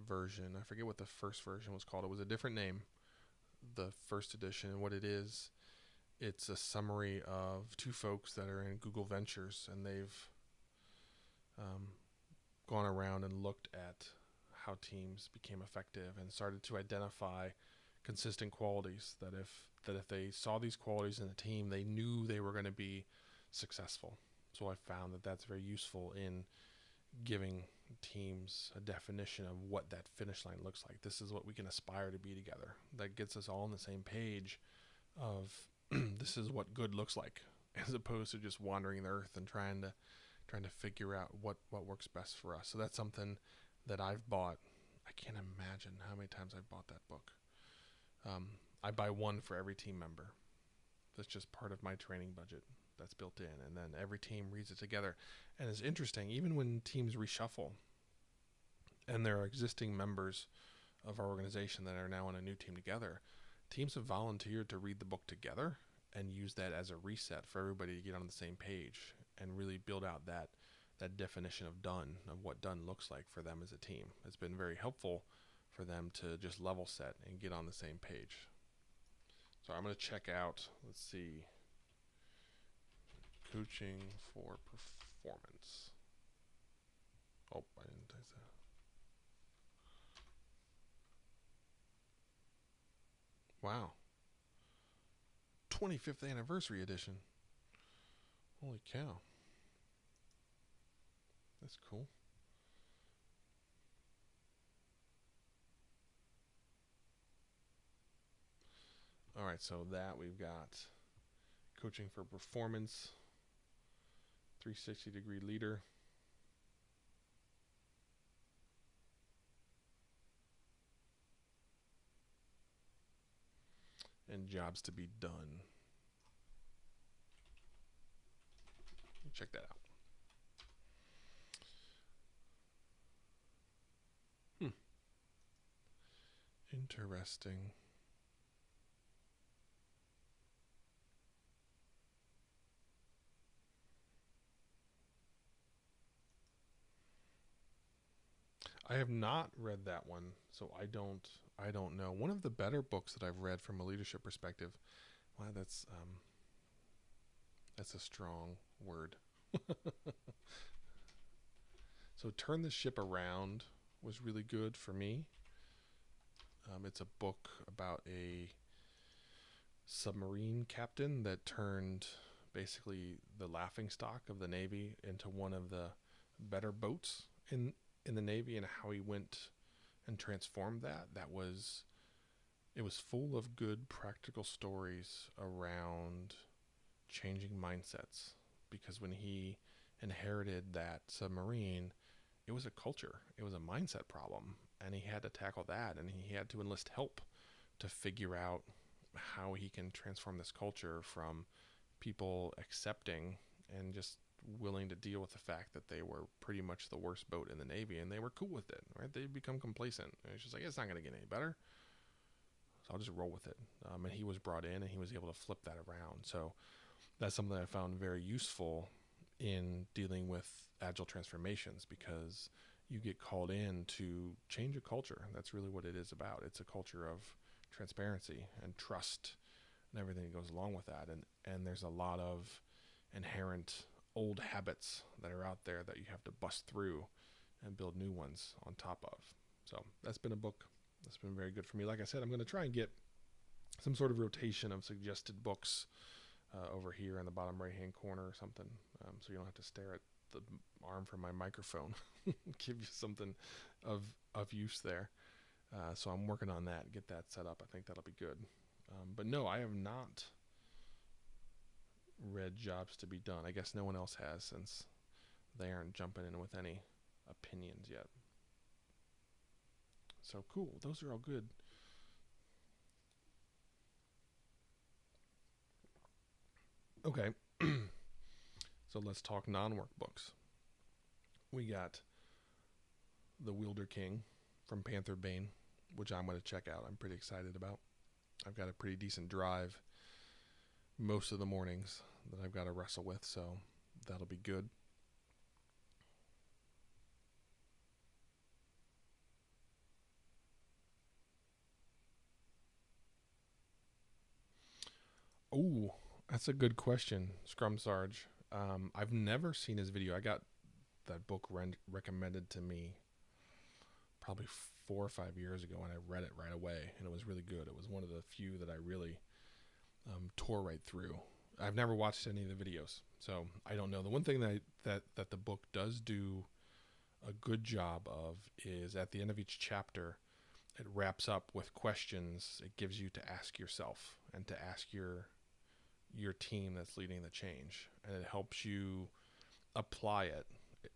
version. I forget what the first version was called. It was a different name, the first edition. And what it is, it's a summary of 2 folks that are in Google Ventures, and they've gone around and looked at how teams became effective and started to identify consistent qualities that if they saw these qualities in a team, they knew they were going to be successful. So I found that that's very useful in giving teams a definition of what that finish line looks like. This is what we can aspire to be together. That gets us all on the same page of this is what good looks like, as opposed to just wandering the earth and trying to figure out what works best for us. So that's something that I've bought. I can't imagine how many times I've bought that book. I buy one for every team member. That's just part of my training budget that's built in. And then every team reads it together. And it's interesting, even when teams reshuffle and there are existing members of our organization that are now on a new team together, teams have volunteered to read the book together and use that as a reset for everybody to get on the same page and really build out that definition of done, of what done looks like for them as a team. It's been very helpful for them to just level set and get on the same page. So I'm going to check out, let's see, coaching for performance. Oh, I didn't type that. Wow. 25th anniversary edition. Holy cow. That's cool. All right, so that we've got coaching for performance, 360-degree leader. And jobs to be done. Check that out. Interesting. I have not read that one, so I don't know. One of the better books that I've read from a leadership perspective. Wow, that's a strong word. So Turn the Ship Around was really good for me. It's a book about a submarine captain that turned basically the laughingstock of the Navy into one of the better boats in the Navy, and how he went and transformed that. It was full of good practical stories around changing mindsets, because when he inherited that submarine, it was a culture, it was a mindset problem, and he had to tackle that, and he had to enlist help to figure out how he can transform this culture from people accepting and just willing to deal with the fact that they were pretty much the worst boat in the Navy, and they were cool with it, right? They'd become complacent. And it's just like, it's not going to get any better, so I'll just roll with it. And he was brought in, and he was able to flip that around. So that's something that I found very useful in dealing with agile transformations, because you get called in to change a culture. That's really what it is about. It's a culture of transparency and trust and everything that goes along with that. And there's a lot of inherent old habits that are out there that you have to bust through and build new ones on top of. So that's been a book that's been very good for me. Like I said, I'm going to try and get some sort of rotation of suggested books over here in the bottom right hand corner or something, so you don't have to stare at the arm from my microphone. Give you something of use there. So I'm working on that, get that set up. I think that'll be good. But no, I have not read Jobs to be Done. I guess no one else has, since they aren't jumping in with any opinions yet. So cool. Those are all good. Okay. So let's talk non-work books. We got The Wielder King from Panther Bane, which I'm going to check out. I'm pretty excited about. I've got a pretty decent drive most of the mornings that I've got to wrestle with, so that'll be good. Oh, that's a good question, Scrum Sarge. I've never seen his video. I got that book recommended to me probably 4 or 5 years ago, and I read it right away, and it was really good. It was one of the few that I really tore right through. I've never watched any of the videos, so I don't know. The one thing that the book does do a good job of is at the end of each chapter, it wraps up with questions it gives you to ask yourself and to ask your team that's leading the change, and it helps you apply it.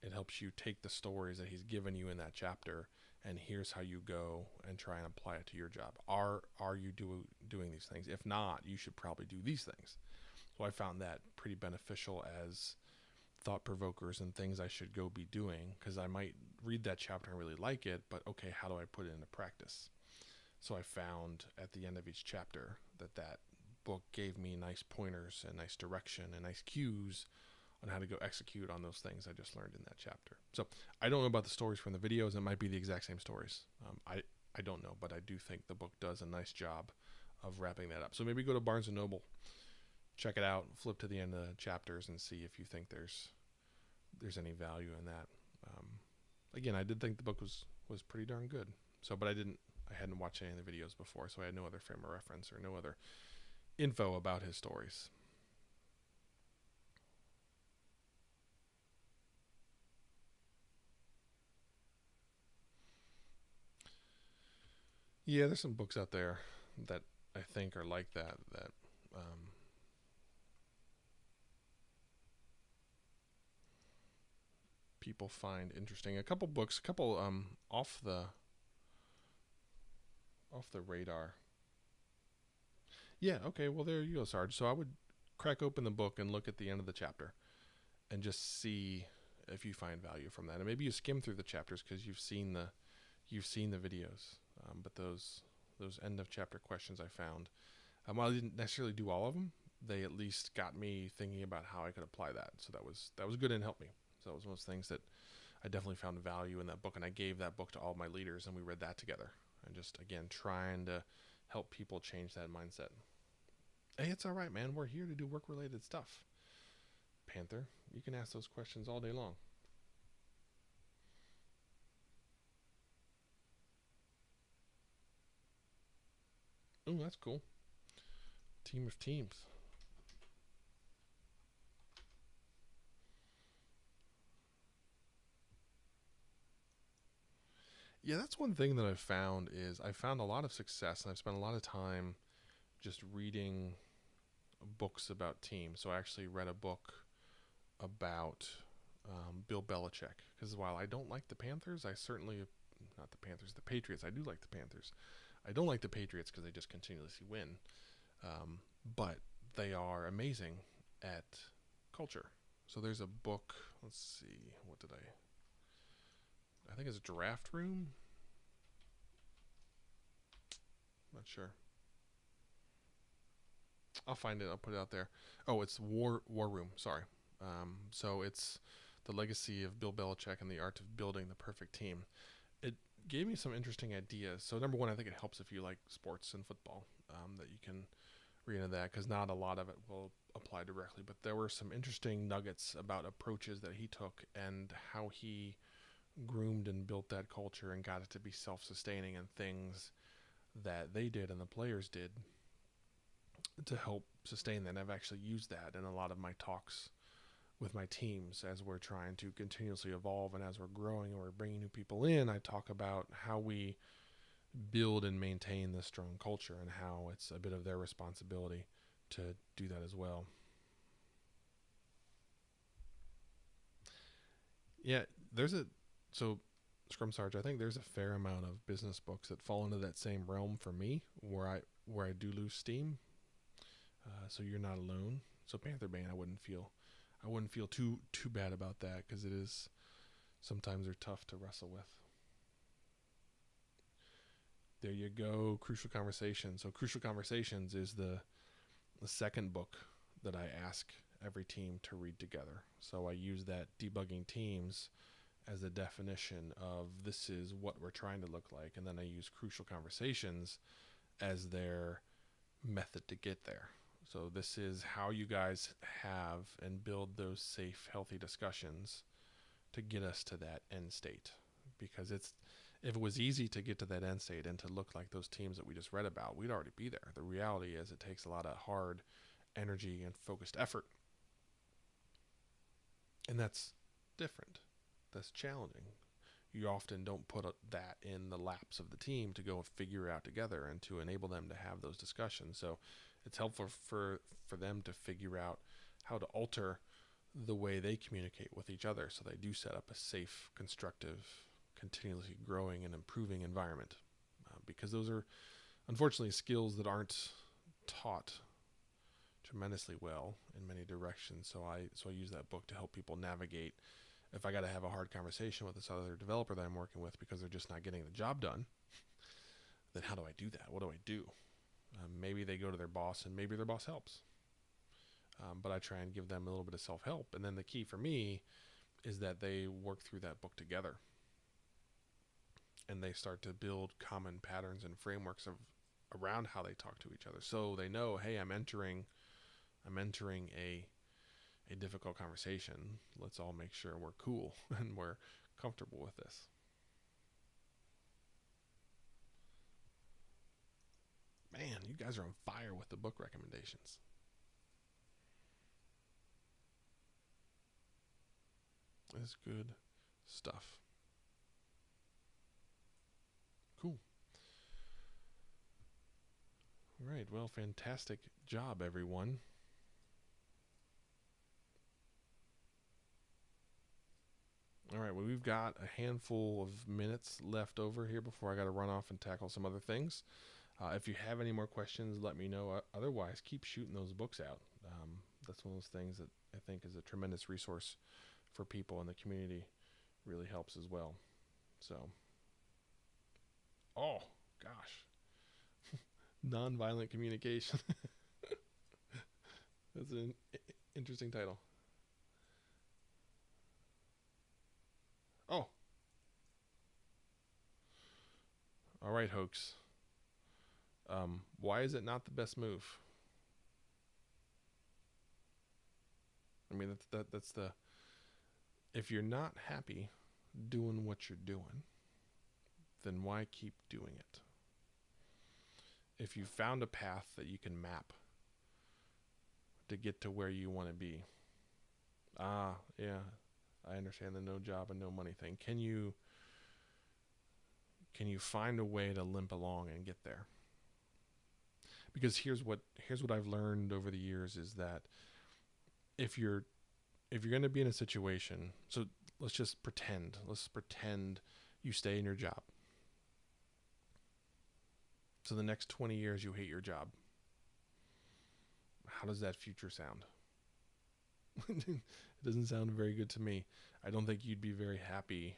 It helps you take the stories that he's given you in that chapter, and here's how you go and try and apply it to your job. Are you doing these things? If not, you should probably do these things. So I found that pretty beneficial as thought provokers and things I should go be doing, because I might read that chapter and really like it, but okay, how do I put it into practice? So I found at the end of each chapter that book gave me nice pointers and nice direction and nice cues on how to go execute on those things I just learned in that chapter. So I don't know about the stories from the videos. It might be the exact same stories. I don't know, but I do think the book does a nice job of wrapping that up. So maybe go to Barnes & Noble, check it out, flip to the end of the chapters, and see if you think there's any value in that. Again, I did think the book was pretty darn good. So, but I hadn't watched any of the videos before, so I had no other frame of reference or no other info about his stories. Yeah, there's some books out there that I think are like that people find interesting. A couple books, off the radar. Yeah, okay, well there you go, Sarge. So I would crack open the book and look at the end of the chapter and just see if you find value from that. And maybe you skim through the chapters because you've seen the videos. But those end of chapter questions I found, while I didn't necessarily do all of them, they at least got me thinking about how I could apply that. So that was good and helped me. So that was one of those things that I definitely found value in that book, and I gave that book to all my leaders, and we read that together. And just again trying to help people change that mindset. Hey, it's all right, man. We're here to do work-related stuff. Panther, you can ask those questions all day long. Oh, that's cool. Team of teams. Yeah, that's one thing that I've found is I found a lot of success, and I've spent a lot of time just reading books about teams. So I actually read a book about Bill Belichick, because while I don't like the Panthers, I certainly not the Panthers, the Patriots. I do like the Panthers. I don't like the Patriots because they just continuously win, but they are amazing at culture. So there's a book. Let's see, what did I think it's Draft Room. Not sure. I'll find it. I'll put it out there. Oh, it's War Room. Sorry. So it's the legacy of Bill Belichick and the art of building the perfect team. It gave me some interesting ideas. So number one, I think it helps if you like sports and football, that you can read into that, because not a lot of it will apply directly. But there were some interesting nuggets about approaches that he took and how he groomed and built that culture and got it to be self-sustaining, and things that they did and the players did to help sustain that. I've actually used that in a lot of my talks with my teams as we're trying to continuously evolve, and as we're growing and we're bringing new people in. I talk about how we build and maintain this strong culture and how it's a bit of their responsibility to do that as well. Yeah, so Scrum Sarge, I think there's a fair amount of business books that fall into that same realm for me, where I do lose steam. So you're not alone. So Panther Bane, I wouldn't feel too bad about that, because it is sometimes they're tough to wrestle with. There you go, Crucial Conversations. So Crucial Conversations is the second book that I ask every team to read together. So I use that debugging teams as a definition of this is what we're trying to look like, and then I use Crucial Conversations as their method to get there. So this is how you guys have and build those safe, healthy discussions to get us to that end state. Because if it was easy to get to that end state and to look like those teams that we just read about, we'd already be there. The reality is it takes a lot of hard energy and focused effort. And that's different. That's challenging. You often don't put that in the laps of the team to go and figure it out together and to enable them to have those discussions. So it's helpful for them to figure out how to alter the way they communicate with each other, so they do set up a safe, constructive, continuously growing and improving environment. Because those are unfortunately skills that aren't taught tremendously well in many directions. So I use that book to help people navigate. If I got to have a hard conversation with this other developer that I'm working with because they're just not getting the job done, then how do I do that? What do I do? Maybe they go to their boss and maybe their boss helps. But I try and give them a little bit of self-help. And then the key for me is that they work through that book together. And they start to build common patterns and frameworks around how they talk to each other. So they know, hey, I'm entering a difficult conversation. Let's all make sure we're cool and we're comfortable with this. Man, you guys are on fire with the book recommendations. That's good stuff. Cool. All right. Well, fantastic job, everyone. All right. Well, we've got a handful of minutes left over here before I got to run off and tackle some other things. If you have any more questions, let me know. Otherwise, keep shooting those books out. That's one of those things that I think is a tremendous resource for people in the community. Really helps as well. So, oh gosh, nonviolent communication. That's an interesting title. Oh, all right, hoax. Why is it not the best move? I mean, that's the. If you're not happy doing what you're doing, then why keep doing it? If you found a path that you can map to get to where you want to be, yeah, I understand the no job and no money thing. Can you find a way to limp along and get there? Because here's what I've learned over the years is that if you're going to be in a situation, so let's pretend you stay in your job. So the next 20 years you hate your job. How does that future sound? It doesn't sound very good to me. I don't think you'd be very happy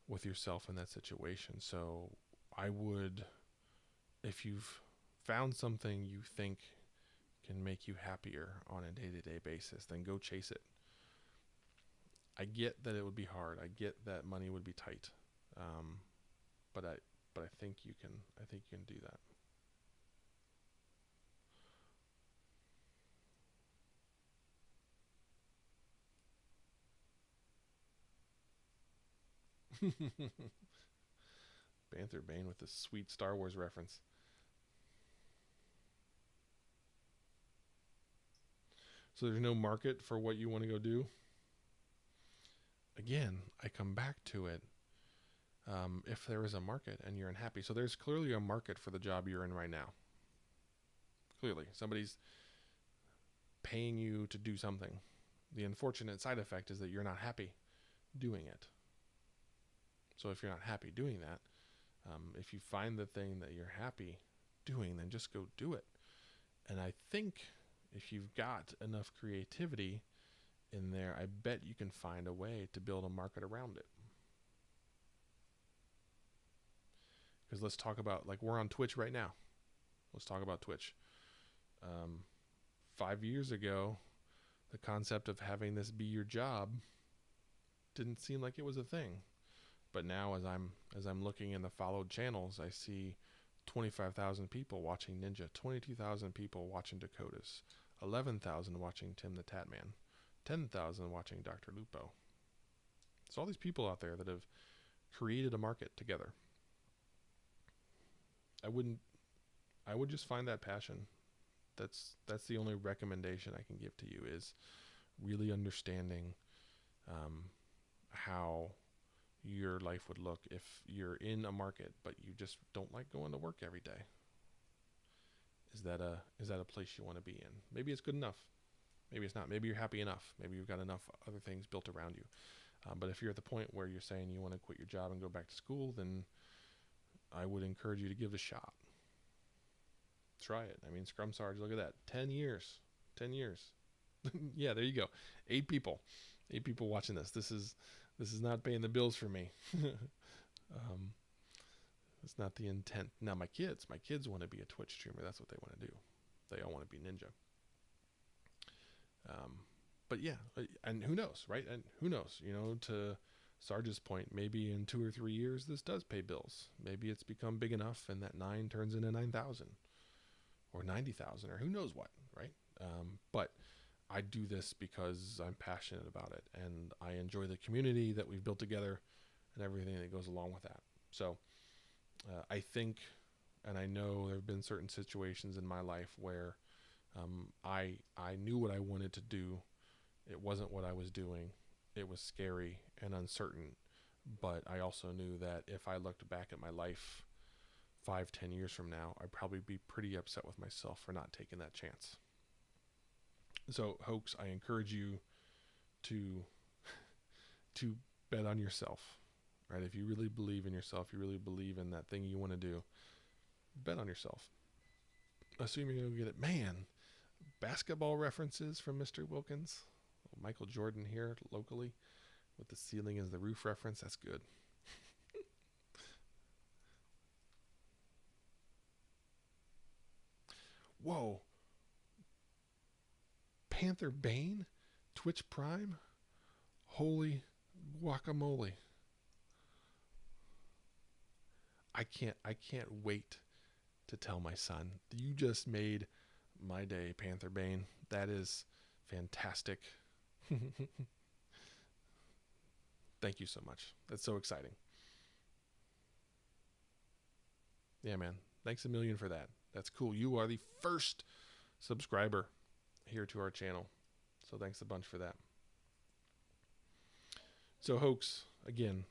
with yourself in that situation. So I would, if you've found something you think can make you happier on a day-to-day basis, then go chase it. I get that it would be hard. I get that money would be tight. But I think you can do that. Panther Bane with the sweet Star Wars reference. So there's no market for what you want to go do. Again, I come back to it. If there is a market and you're unhappy, so there's clearly a market for the job you're in right now. Clearly, somebody's paying you to do something. The unfortunate side effect is that you're not happy doing it. So if you're not happy doing that, if you find the thing that you're happy doing, then just go do it. And I think if you've got enough creativity in there, I bet you can find a way to build a market around it. Because let's talk about, like, we're on Twitch right now. Let's talk about Twitch. 5 years ago, the concept of having this be your job didn't seem like it was a thing. But now, as I'm looking in the followed channels, I see 25,000 people watching Ninja, 22,000 people watching Dakotas, 11,000 watching Tim the Tatman, 10,000 watching Dr. Lupo. So all these people out there that have created a market together. I would just find that passion. That's the only recommendation I can give to you, is really understanding how your life would look if you're in a market but you just don't like going to work every day. Is that a place you want to be in? Maybe it's good enough. Maybe it's not. Maybe you're happy enough. Maybe you've got enough other things built around you. But if you're at the point where you're saying you want to quit your job and go back to school, then I would encourage you to give it a shot. Try it. I mean, Scrum Sarge, look at that. 10 years. 10 years. Yeah, there you go. 8 people. 8 people watching this. This is not paying the bills for me. um, it's not the intent. Now my kids want to be a Twitch streamer. That's what they want to do. They all want to be Ninja. But yeah, and who knows, right? And who knows, to Sarge's point, maybe in 2 or 3 years, this does pay bills. Maybe it's become big enough and that 9 turns into 9,000 or 90,000 or who knows what, right? But I do this because I'm passionate about it and I enjoy the community that we've built together and everything that goes along with that. So I think, and I know there have been certain situations in my life where I knew what I wanted to do. It wasn't what I was doing. It was scary and uncertain. But I also knew that if I looked back at my life 5-10 years from now, I'd probably be pretty upset with myself for not taking that chance. So, Hoax, I encourage you to bet on yourself, right? If you really believe in yourself, you really believe in that thing you want to do, bet on yourself. Assume you're going to get it. Man, basketball references from Mr. Wilkins. Michael Jordan here locally with the ceiling as the roof reference. That's good. Whoa. Panther Bane? Twitch Prime? Holy guacamole. I can't wait to tell my son. You just made my day, Panther Bane. That is fantastic. Thank you so much. That's so exciting. Yeah, man. Thanks a million for that. That's cool. You are the first subscriber here to our channel. So thanks a bunch for that. So Hoax, again,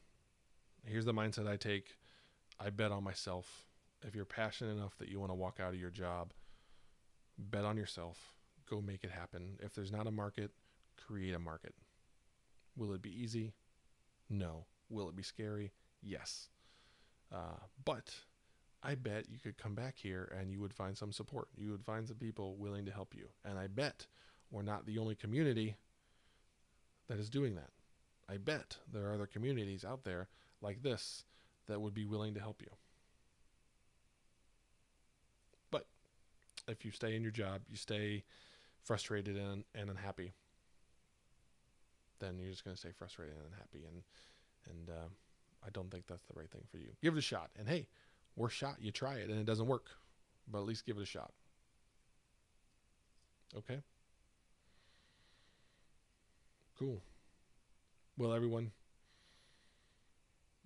here's the mindset I take. I bet on myself. If you're passionate enough that you want to walk out of your job, bet on yourself. Go make it happen. If there's not a market, create a market. Will it be easy? No. Will it be scary? Yes. But I bet you could come back here and you would find some support. You would find some people willing to help you. And I bet we're not the only community that is doing that. I bet there are other communities out there like this that would be willing to help you. But if you stay in your job, you stay frustrated and unhappy, then you're just going to stay frustrated and unhappy. And I don't think that's the right thing for you. Give it a shot. And hey, worst shot, you try it and it doesn't work, but at least give it a shot. Okay? Cool. Well, everyone,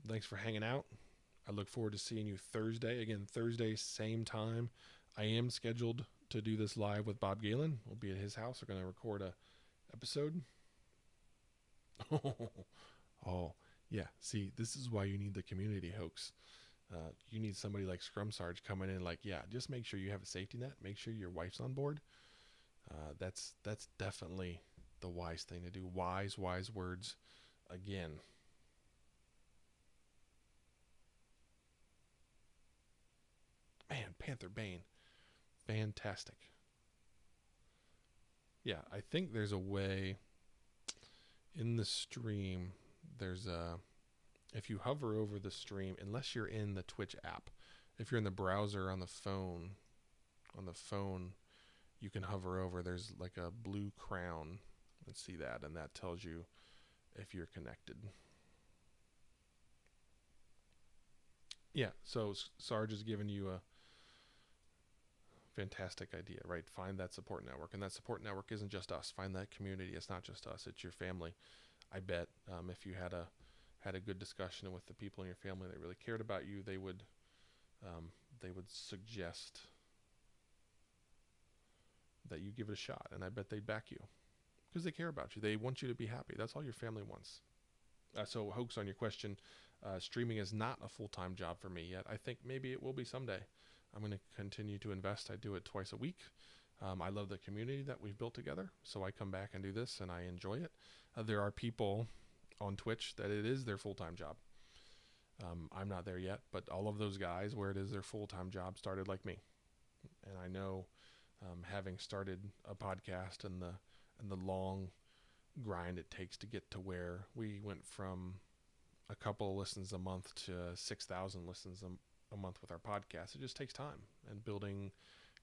thanks for hanging out. I look forward to seeing you Thursday. Again, Thursday, same time. I am scheduled to do this live with Bob Galen. We'll be at his house. We're going to record a episode. Oh, yeah. See, this is why you need the community, Hoax. You need somebody like Scrum Sarge coming in like, yeah, just make sure you have a safety net. Make sure your wife's on board. That's definitely the wise thing to do. Wise words again. Man, Panther Bane. Fantastic. Yeah, I think there's a way in the stream. There's a, if you hover over the stream, unless you're in the Twitch app, if you're in the browser on the phone, you can hover over. There's like a blue crown. Let's see that, and that tells you if you're connected. Yeah, so Sarge is giving you a fantastic idea, right? Find that support network, and that support network isn't just us. Find that community. It's not just us. It's your family. I bet if you had a good discussion with the people in your family that really cared about you, they would suggest that you give it a shot, and I bet they'd back you because they care about you. They want you to be happy. That's all your family wants. So, Hoax, on your question, streaming is not a full-time job for me yet. I think maybe it will be someday. I'm going to continue to invest. I do it twice a week. I love the community that we've built together, so I come back and do this, and I enjoy it. There are people on Twitch that it is their full-time job. I'm not there yet, but all of those guys where it is their full-time job started like me. And I know, having started a podcast and the long grind it takes to get to where we went from a couple of listens a month to 6,000 listens a month with our podcast. It just takes time and building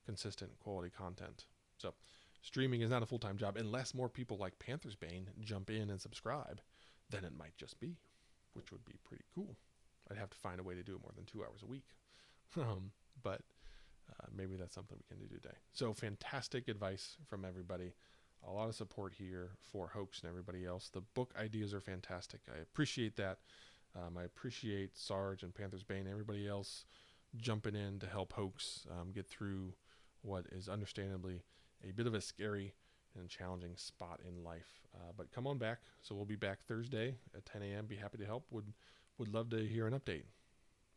consistent quality content. So streaming is not a full-time job unless more people like Panther's Bane jump in and subscribe. Then it might just be, which would be pretty cool. I'd have to find a way to do it more than 2 hours a week. But maybe that's something we can do today. So fantastic advice from everybody. A lot of support here for Hoax and everybody else. The book ideas are fantastic. I appreciate that. I appreciate Sarge and Panther's Bane, everybody else jumping in to help Hoax get through what is understandably a bit of a scary and challenging spot in life. But come on back. So we'll be back Thursday at 10 a.m. Be happy to help. Would love to hear an update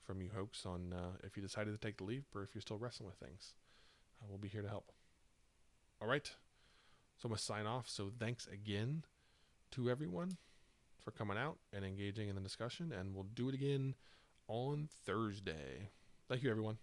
from you, Hoax, on if you decided to take the leap or if you're still wrestling with things. We'll be here to help. All right. So I'm going to sign off. So thanks again to everyone for coming out and engaging in the discussion. And we'll do it again on Thursday. Thank you, everyone.